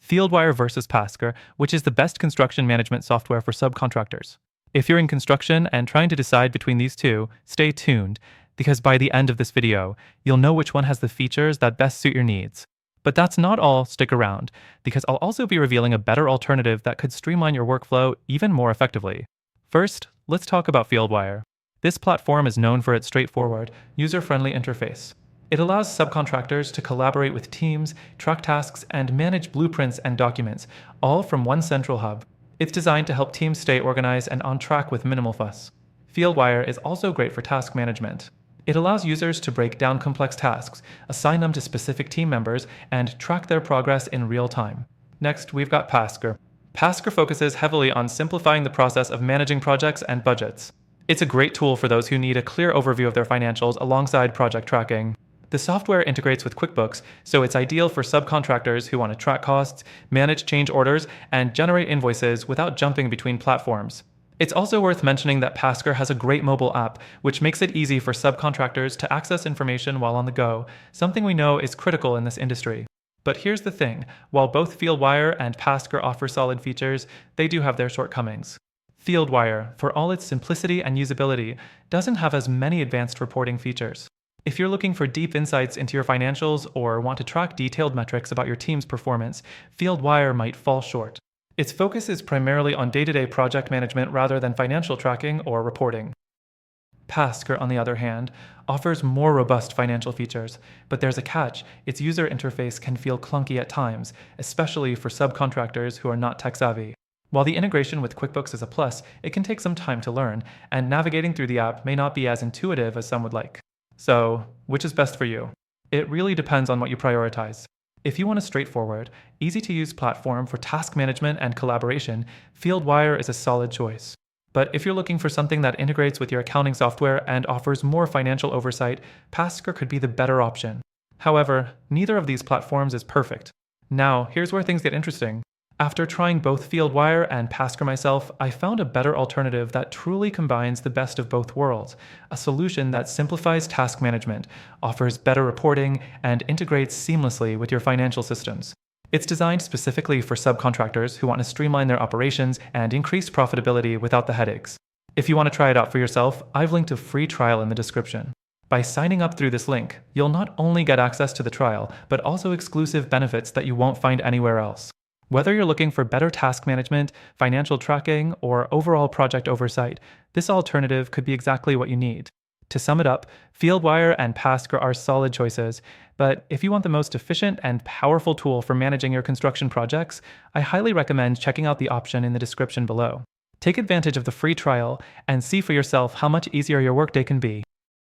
Fieldwire versus Paskr, which is the best construction management software for subcontractors. If you're in construction and trying to decide between these two, stay tuned, because by the end of this video, you'll know which one has the features that best suit your needs. But that's not all, stick around, because I'll also be revealing a better alternative that could streamline your workflow even more effectively. First, let's talk about Fieldwire. This platform is known for its straightforward, user-friendly interface. It allows subcontractors to collaborate with teams, track tasks, and manage blueprints and documents, all from one central hub. It's designed to help teams stay organized and on track with minimal fuss. Fieldwire is also great for task management. It allows users to break down complex tasks, assign them to specific team members, and track their progress in real time. Next, we've got Paskr. Paskr focuses heavily on simplifying the process of managing projects and budgets. It's a great tool for those who need a clear overview of their financials alongside project tracking. The software integrates with QuickBooks, so it's ideal for subcontractors who want to track costs, manage change orders, and generate invoices without jumping between platforms. It's also worth mentioning that Paskr has a great mobile app, which makes it easy for subcontractors to access information while on the go, something we know is critical in this industry. But here's the thing, while both Fieldwire and Paskr offer solid features, they do have their shortcomings. Fieldwire, for all its simplicity and usability, doesn't have as many advanced reporting features. If you're looking for deep insights into your financials or want to track detailed metrics about your team's performance, Fieldwire might fall short. Its focus is primarily on day-to-day project management rather than financial tracking or reporting. Paskr, on the other hand, offers more robust financial features, but there's a catch: its user interface can feel clunky at times, especially for subcontractors who are not tech-savvy. While the integration with QuickBooks is a plus, it can take some time to learn, and navigating through the app may not be as intuitive as some would like. So, which is best for you? It really depends on what you prioritize. If you want a straightforward, easy-to-use platform for task management and collaboration, Fieldwire is a solid choice. But if you're looking for something that integrates with your accounting software and offers more financial oversight, Paskr could be the better option. However, neither of these platforms is perfect. Now, here's where things get interesting. After trying both Fieldwire and Paskr myself, I found a better alternative that truly combines the best of both worlds, a solution that simplifies task management, offers better reporting, and integrates seamlessly with your financial systems. It's designed specifically for subcontractors who want to streamline their operations and increase profitability without the headaches. If you want to try it out for yourself, I've linked a free trial in the description. By signing up through this link, you'll not only get access to the trial, but also exclusive benefits that you won't find anywhere else. Whether you're looking for better task management, financial tracking, or overall project oversight, this alternative could be exactly what you need. To sum it up, Fieldwire and Paskr are solid choices, but if you want the most efficient and powerful tool for managing your construction projects, I highly recommend checking out the option in the description below. Take advantage of the free trial and see for yourself how much easier your workday can be.